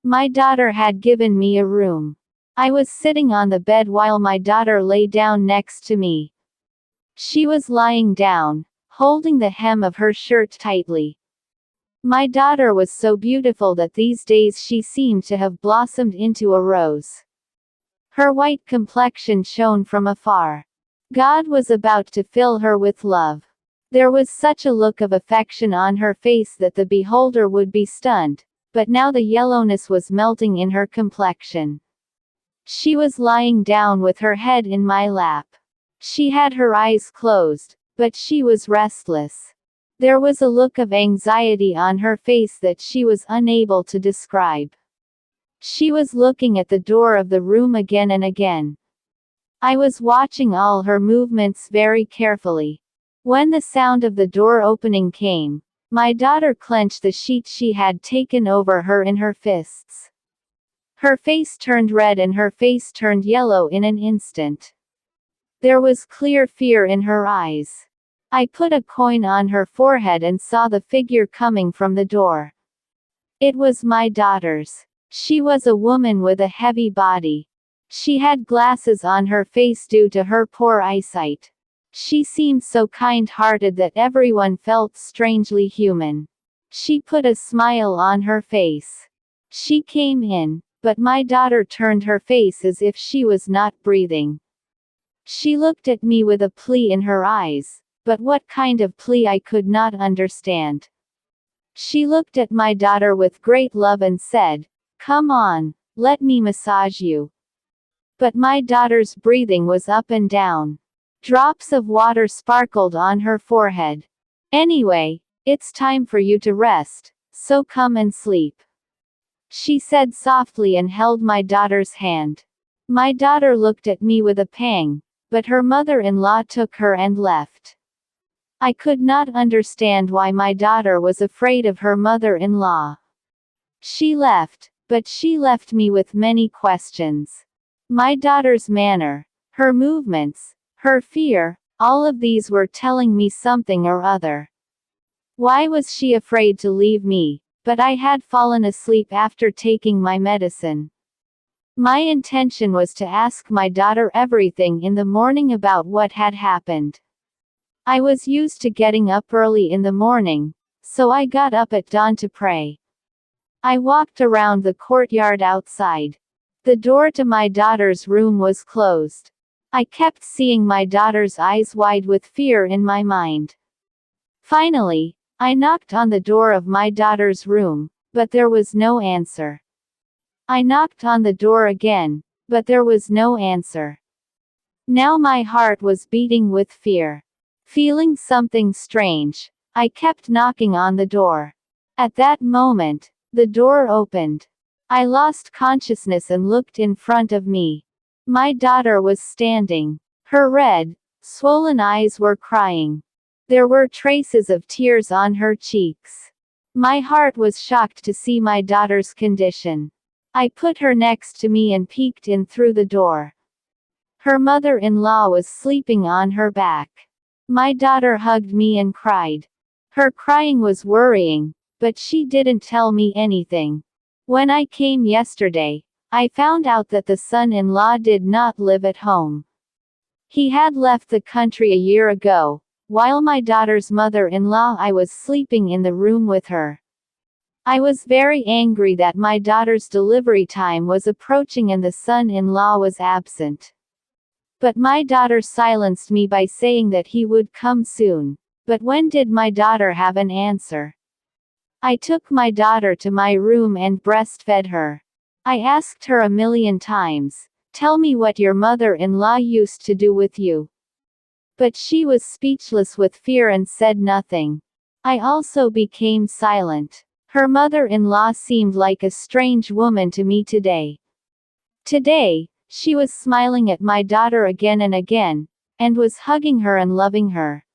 My daughter had given me a room. I was sitting on the bed while my daughter lay down next to me. She was lying down, holding the hem of her shirt tightly. My daughter was so beautiful that these days she seemed to have blossomed into a rose. Her white complexion shone from afar. God was about to fill her with love. There was such a look of affection on her face that the beholder would be stunned, but now the yellowness was melting in her complexion. She was lying down with her head in my lap. She had her eyes closed, but she was restless. There was a look of anxiety on her face that she was unable to describe. She was looking at the door of the room again and again. I was watching all her movements very carefully. When the sound of the door opening came, my daughter clenched the sheet she had taken over her in her fists. Her face turned red and her face turned yellow in an instant. There was clear fear in her eyes. I put a coin on her forehead and saw the figure coming from the door. It was my daughter's. She was a woman with a heavy body. She had glasses on her face due to her poor eyesight. She seemed so kind-hearted that everyone felt strangely human. She put a smile on her face. She came in, but my daughter turned her face as if she was not breathing. She looked at me with a plea in her eyes, but what kind of plea I could not understand. She looked at my daughter with great love and said, "Come on, let me massage you." But my daughter's breathing was up and down. Drops of water sparkled on her forehead. "Anyway, it's time for you to rest, so come and sleep," she said softly and held my daughter's hand. My daughter looked at me with a pang, but her mother-in-law took her and left. I could not understand why my daughter was afraid of her mother-in-law. She left, but she left me with many questions. My daughter's manner, her movements, her fear, all of these were telling me something or other. Why was she afraid to leave me? But I had fallen asleep after taking my medicine. My intention was to ask my daughter everything in the morning about what had happened. I was used to getting up early in the morning, so I got up at dawn to pray. I walked around the courtyard outside. The door to my daughter's room was closed. I kept seeing my daughter's eyes wide with fear in my mind. Finally, I knocked on the door of my daughter's room, but there was no answer. I knocked on the door again, but there was no answer. Now my heart was beating with fear. Feeling something strange, I kept knocking on the door. At that moment, the door opened. I lost consciousness and looked in front of me. My daughter was standing. Her red, swollen eyes were crying. There were traces of tears on her cheeks. My heart was shocked to see my daughter's condition. I put her next to me and peeked in through the door. Her mother-in-law was sleeping on her back. My daughter hugged me and cried. Her crying was worrying, but she didn't tell me anything. When I came yesterday, I found out that the son-in-law did not live at home. He had left the country a year ago. While my daughter's mother-in-law I was sleeping in the room with her. I was very angry that my daughter's delivery time was approaching and the son-in-law was absent. But my daughter silenced me by saying that he would come soon. But when did my daughter have an answer? I took my daughter to my room and breastfed her. I asked her a million times, "Tell me what your mother-in-law used to do with you." But she was speechless with fear and said nothing. I also became silent. Her mother-in-law seemed like a strange woman to me today. Today, she was smiling at my daughter again and again, and was hugging her and loving her.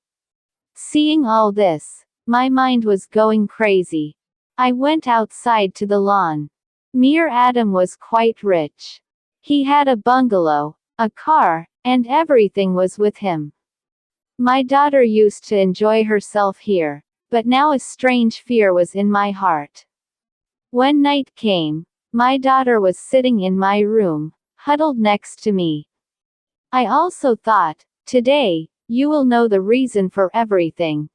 Seeing all this, my mind was going crazy. I went outside to the lawn. Mir Adam was quite rich. He had a bungalow, a car, and everything was with him. My daughter used to enjoy herself here, but now a strange fear was in my heart. When night came, My daughter was sitting in my room, huddled next to me. I also thought, today, you will know the reason for everything.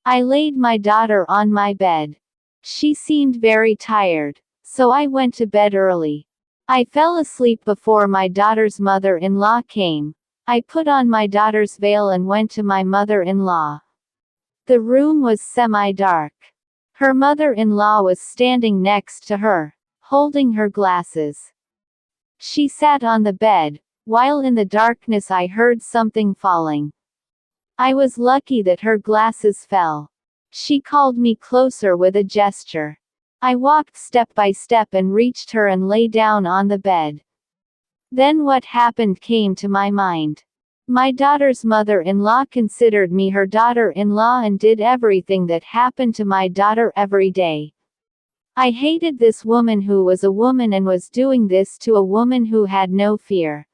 I laid my daughter on my bed. She seemed very tired, so I went to bed early. I fell asleep before my daughter's mother-in-law came. I put on my daughter's veil and went to my mother-in-law. The room was semi-dark. Her mother-in-law was standing next to her, holding her glasses. She sat on the bed, while in the darkness I heard something falling. I was lucky that her glasses fell. She called me closer with a gesture. I walked step by step and reached her and lay down on the bed. Then what happened came to my mind. My daughter's mother-in-law considered me her daughter-in-law and did everything that happened to my daughter every day. I hated this woman who was a woman and was doing this to a woman who had no fear.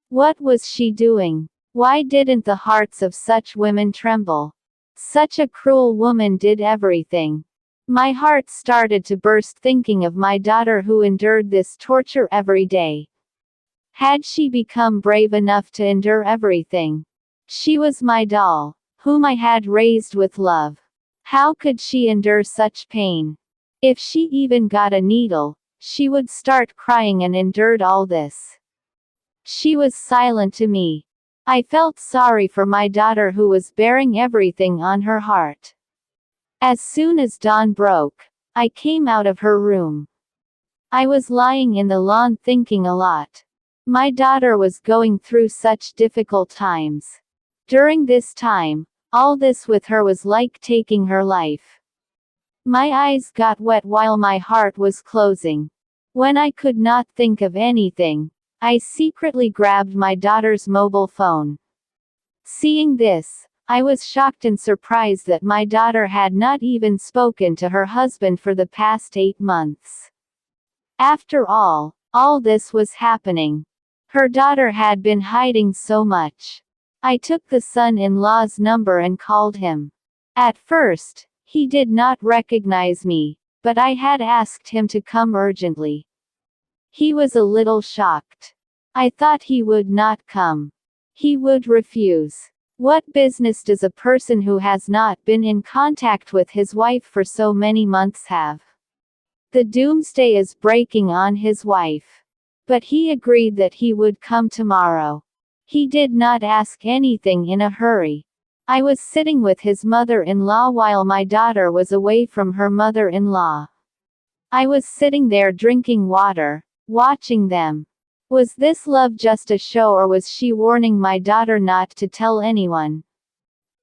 What was she doing? Why didn't the hearts of such women tremble? Such a cruel woman did everything. My heart started to burst thinking of my daughter who endured this torture every day. Had she become brave enough to endure everything? She was my doll, whom I had raised with love. How could she endure such pain? If she even got a needle, she would start crying and endured all this. She was silent to me. I felt sorry for my daughter who was bearing everything on her heart. As soon as dawn broke, I came out of her room. I was lying in the lawn thinking a lot. My daughter was going through such difficult times. During this time, all this with her was like taking her life. My eyes got wet while my heart was closing. When I could not think of anything, I secretly grabbed my daughter's mobile phone. Seeing this, I was shocked and surprised that my daughter had not even spoken to her husband for the past 8 months. After all this was happening. Her daughter had been hiding so much. I took the son-in-law's number and called him. At first, he did not recognize me, but I had asked him to come urgently. He was a little shocked. I thought he would not come. He would refuse. What business does a person who has not been in contact with his wife for so many months have? The doomsday is breaking on his wife. But he agreed that he would come tomorrow. He did not ask anything in a hurry. I was sitting with his mother-in-law while my daughter was away from her mother-in-law. I was sitting there drinking water, watching them. Was this love just a show, or was she warning my daughter not to tell anyone?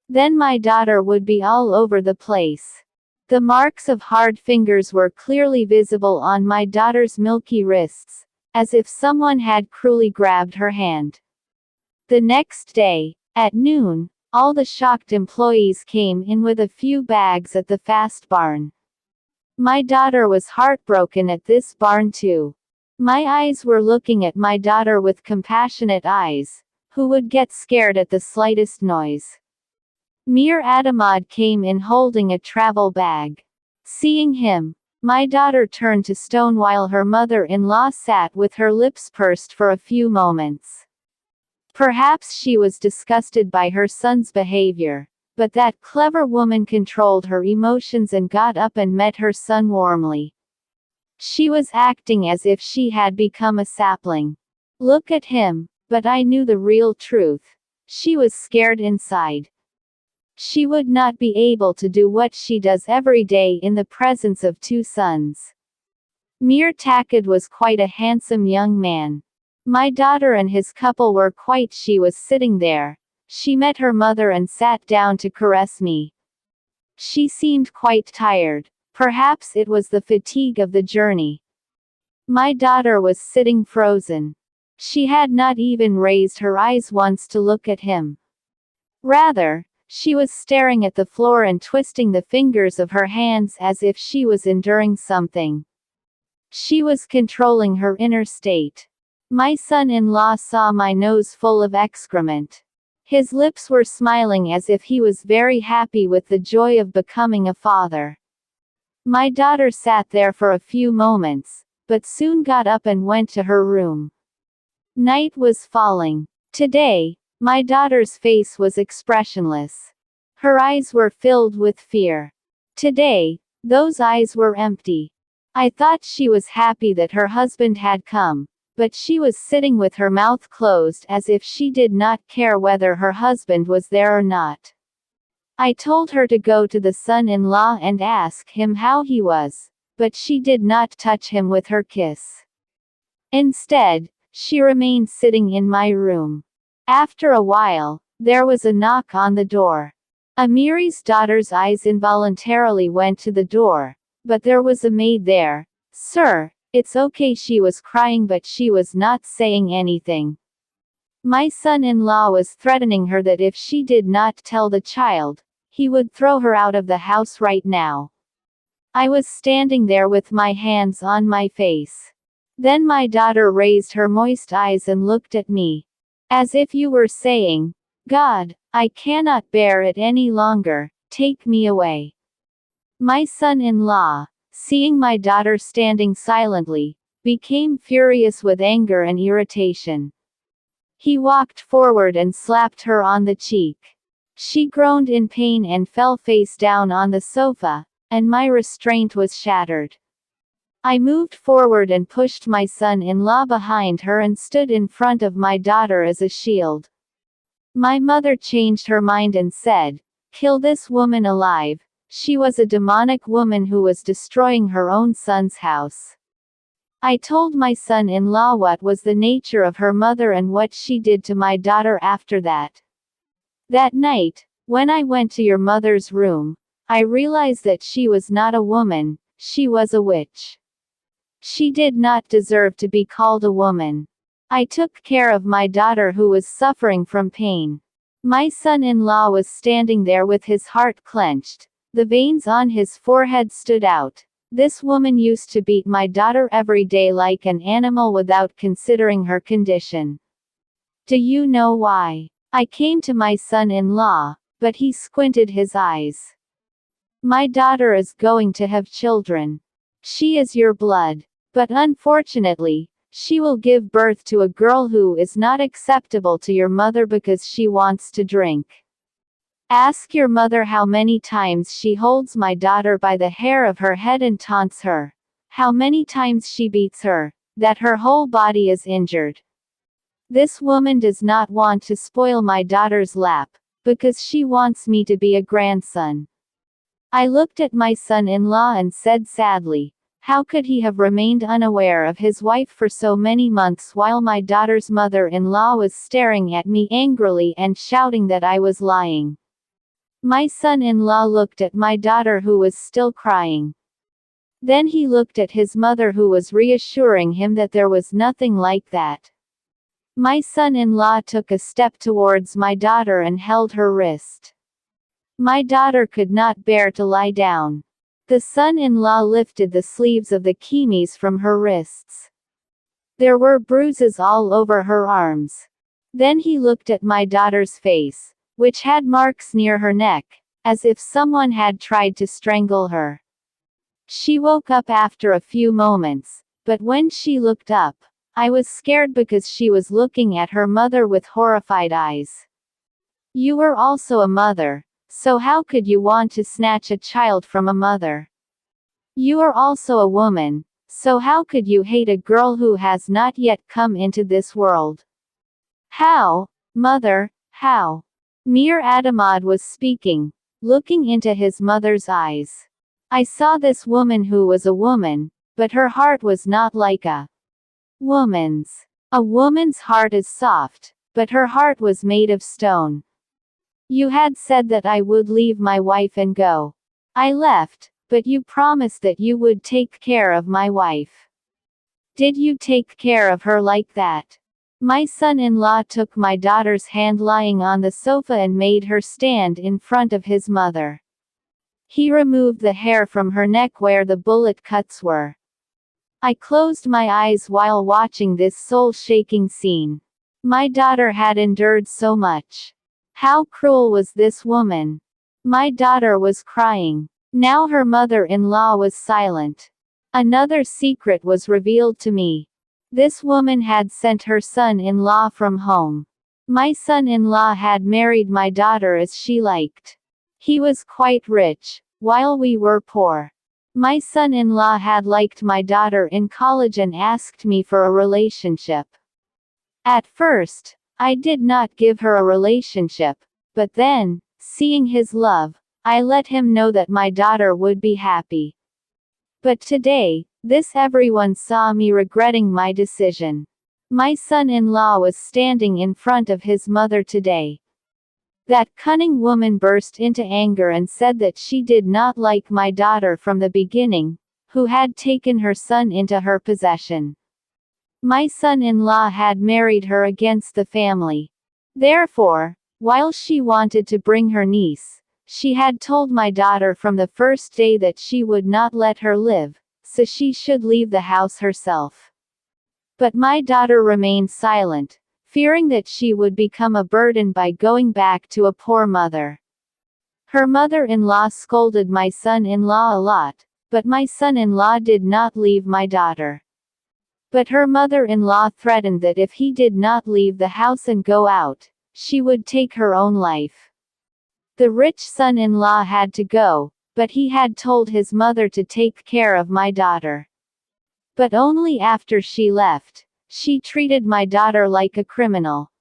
Then my daughter would be all over the place. The marks of hard fingers were clearly visible on my daughter's milky wrists, as if someone had cruelly grabbed her hand. The next day, at noon, all the shocked employees came in with a few bags at the fast barn. My daughter was heartbroken at this barn too. My eyes were looking at my daughter with compassionate eyes, who would get scared at the slightest noise. Mir Adamad came in holding a travel bag. Seeing him, my daughter turned to stone while her mother-in-law sat with her lips pursed for a few moments. Perhaps she was disgusted by her son's behavior, but that clever woman controlled her emotions and got up and met her son warmly. She was acting as if she had become a sapling. Look at him, but I knew the real truth. She was scared inside. She would not be able to do what she does every day in the presence of 2 sons. Mir Takad was quite a handsome young man. My daughter and his couple were quite. She was sitting there. She met her mother and sat down to caress me. She seemed quite tired. Perhaps it was the fatigue of the journey. My daughter was sitting frozen. She had not even raised her eyes once to look at him. Rather, she was staring at the floor and twisting the fingers of her hands as if she was enduring something. She was controlling her inner state. My son-in-law saw my nose full of excrement. His lips were smiling as if he was very happy with the joy of becoming a father. My daughter sat there for a few moments, but soon got up and went to her room. Night was falling. Today, my daughter's face was expressionless. Her eyes were filled with fear. Today, those eyes were empty. I thought she was happy that her husband had come, but she was sitting with her mouth closed as if she did not care whether her husband was there or not. I told her to go to the son-in-law and ask him how he was, but she did not touch him with her kiss. Instead, she remained sitting in my room. After a while, there was a knock on the door. Amiri's daughter's eyes involuntarily went to the door, but there was a maid there. "Sir, it's okay." She was crying, but she was not saying anything. My son-in-law was threatening her that if she did not tell the child, he would throw her out of the house right now. I was standing there with my hands on my face. Then my daughter raised her moist eyes and looked at me, as if you were saying, "God, I cannot bear it any longer, take me away." My son-in-law, seeing my daughter standing silently, became furious with anger and irritation. He walked forward and slapped her on the cheek. She groaned in pain and fell face down on the sofa, and my restraint was shattered. I moved forward and pushed my son-in-law behind her and stood in front of my daughter as a shield. My mother changed her mind and said, "Kill this woman alive. She was a demonic woman who was destroying her own son's house." I told my son-in-law what was the nature of her mother and what she did to my daughter after that. That night, when I went to your mother's room, I realized that she was not a woman, she was a witch. She did not deserve to be called a woman. I took care of my daughter who was suffering from pain. My son-in-law was standing there with his heart clenched. The veins on his forehead stood out. This woman used to beat my daughter every day like an animal without considering her condition. Do you know why? I came to my son-in-law, but he squinted his eyes. My daughter is going to have children. She is your blood. But unfortunately, she will give birth to a girl who is not acceptable to your mother because she wants to drink. Ask your mother how many times she holds my daughter by the hair of her head and taunts her. How many times she beats her, that her whole body is injured. This woman does not want to spoil my daughter's lap, because she wants me to be a grandson. I looked at my son-in-law and said sadly, how could he have remained unaware of his wife for so many months while my daughter's mother-in-law was staring at me angrily and shouting that I was lying? My son-in-law looked at my daughter who was still crying. Then he looked at his mother who was reassuring him that there was nothing like that. My son-in-law took a step towards my daughter and held her wrist. My daughter could not bear to lie down. The son-in-law lifted the sleeves of the chemise from her wrists. There were bruises all over her arms. Then he looked at my daughter's face, which had marks near her neck, as if someone had tried to strangle her. She woke up after a few moments, but when she looked up, I was scared because she was looking at her mother with horrified eyes. You were also a mother, so how could you want to snatch a child from a mother? You are also a woman, so how could you hate a girl who has not yet come into this world? How, mother, how? Mir Adamad was speaking, looking into his mother's eyes. I saw this woman who was a woman, but her heart was not like a woman's. A woman's heart is soft, but her heart was made of stone. You had said that I would leave my wife and go. I left, but you promised that you would take care of my wife. Did you take care of her like that? My son-in-law took my daughter's hand lying on the sofa and made her stand in front of his mother. He removed the hair from her neck where the bullet cuts were. I closed my eyes while watching this soul-shaking scene. My daughter had endured so much. How cruel was this woman? My daughter was crying. Now her mother-in-law was silent. Another secret was revealed to me. This woman had sent her son-in-law from home. My son-in-law had married my daughter as she liked. He was quite rich, while we were poor. My son-in-law had liked my daughter in college and asked me for a relationship. At first, I did not give her a relationship, but then, seeing his love, I let him know that my daughter would be happy. But today, everyone saw me regretting my decision. My son-in-law was standing in front of his mother today. That cunning woman burst into anger and said that she did not like my daughter from the beginning, who had taken her son into her possession. My son-in-law had married her against the family. Therefore, while she wanted to bring her niece, she had told my daughter from the first day that she would not let her live, so she should leave the house herself. But my daughter remained silent, fearing that she would become a burden by going back to a poor mother. Her mother-in-law scolded my son-in-law a lot, but my son-in-law did not leave my daughter. But her mother-in-law threatened that if he did not leave the house and go out, she would take her own life. The rich son-in-law had to go, but he had told his mother to take care of my daughter. But only after she left, she treated my daughter like a criminal.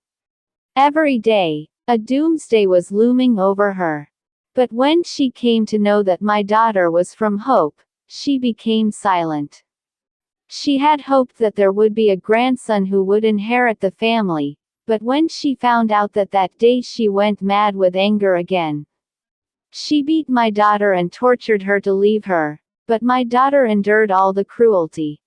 Every day, a doomsday was looming over her. But when she came to know that my daughter was from Hope, she became silent. She had hoped that there would be a grandson who would inherit the family, but when she found out that day she went mad with anger again. She beat my daughter and tortured her to leave her, but my daughter endured all the cruelty.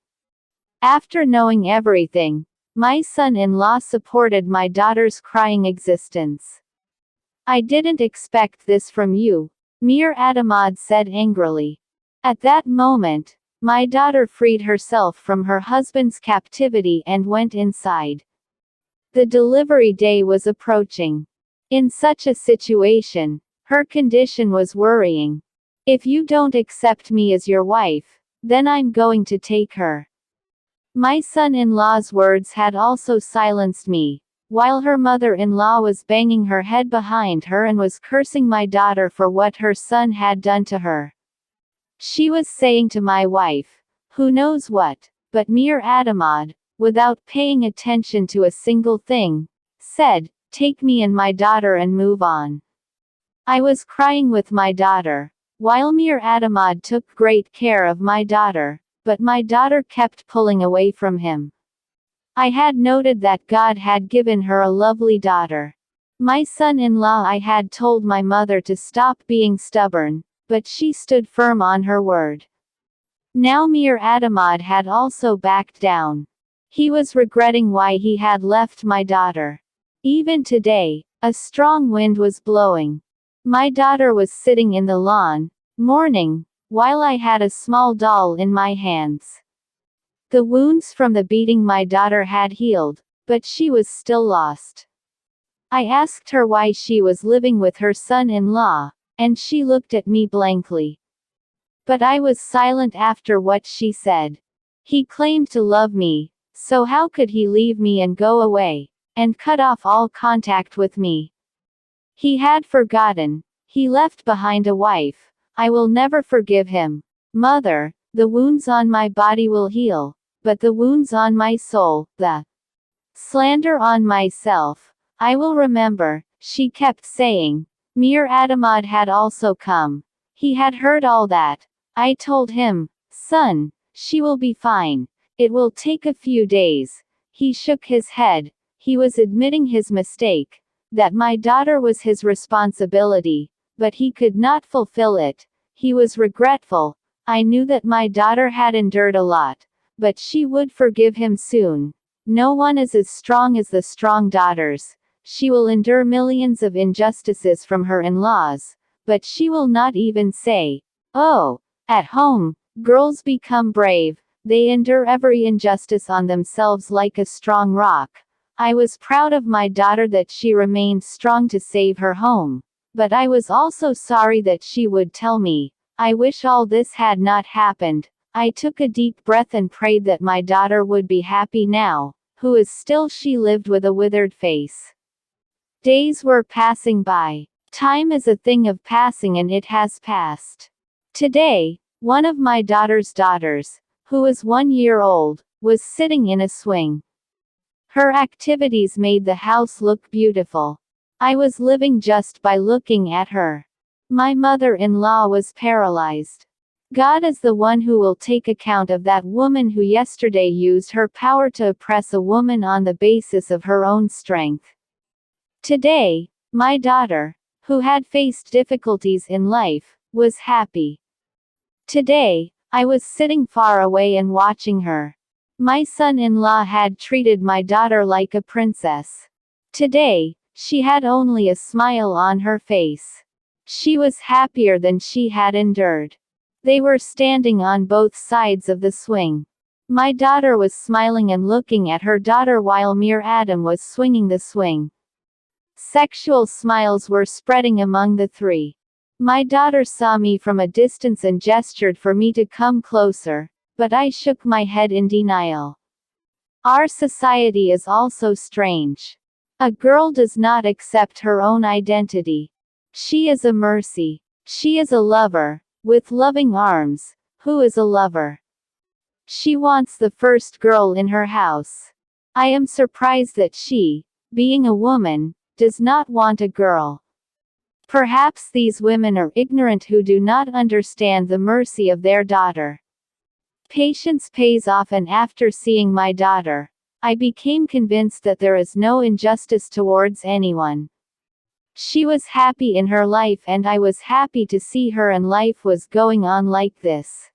After knowing everything, my son-in-law supported my daughter's crying existence. I didn't expect this from you, Mir Adamad said angrily. At that moment, my daughter freed herself from her husband's captivity and went inside. The delivery day was approaching. In such a situation, her condition was worrying. If you don't accept me as your wife, then I'm going to take her. My son-in-law's words had also silenced me, while her mother-in-law was banging her head behind her and was cursing my daughter for what her son had done to her. She was saying to my wife, who knows what, but Mir Adamad, without paying attention to a single thing, said, "Take me and my daughter and move on." I was crying with my daughter, while Mir Adamad took great care of my daughter, but my daughter kept pulling away from him. I had noted that God had given her a lovely daughter. My son-in-law I had told my mother to stop being stubborn, but she stood firm on her word. Now Mir Adamad had also backed down. He was regretting why he had left my daughter. Even today, a strong wind was blowing. My daughter was sitting in the lawn, mourning, while I had a small doll in my hands. The wounds from the beating my daughter had healed, but she was still lost. I asked her why she was living with her son-in-law, and she looked at me blankly. But I was silent after what she said. He claimed to love me, so how could he leave me and go away, and cut off all contact with me? He had forgotten. He left behind a wife. I will never forgive him. Mother, the wounds on my body will heal, but the wounds on my soul, the slander on myself, I will remember, she kept saying. Mir Adamad had also come. He had heard all that. I told him, "Son, she will be fine. It will take a few days." He shook his head. He was admitting his mistake, that my daughter was his responsibility, but he could not fulfill it. He was regretful. I knew that my daughter had endured a lot, but she would forgive him soon. No one is as strong as the strong daughters. She will endure millions of injustices from her in-laws, but she will not even say, "Oh." At home, girls become brave. They endure every injustice on themselves like a strong rock. I was proud of my daughter that she remained strong to save her home. But I was also sorry that she would tell me, "I wish all this had not happened. I took a deep breath and prayed that my daughter would be happy now. Who is still? She lived with a withered face. Days were passing by. Time is a thing of passing, and it has passed. Today, one of my daughter's daughters, who was 1 year old, was sitting in a swing. Her activities made the house look beautiful. I was living just by looking at her. My mother-in-law was paralyzed. God is the one who will take account of that woman who yesterday used her power to oppress a woman on the basis of her own strength. Today, my daughter, who had faced difficulties in life, was happy. Today, I was sitting far away and watching her. My son-in-law had treated my daughter like a princess. Today, she had only a smile on her face. She was happier than she had endured. They were standing on both sides of the swing. My daughter was smiling and looking at her daughter while Mir Adam was swinging the swing. Sexual smiles were spreading among the three. My daughter saw me from a distance and gestured for me to come closer, but I shook my head in denial. Our society is also strange. A girl does not accept her own identity. She is a mercy. She is a lover, with loving arms. Who is a lover? She wants the first girl in her house. I am surprised that she, being a woman, does not want a girl. Perhaps these women are ignorant who do not understand the mercy of their daughter. Patience pays off, and after seeing my daughter, I became convinced that there is no injustice towards anyone. She was happy in her life, and I was happy to see her, and life was going on like this.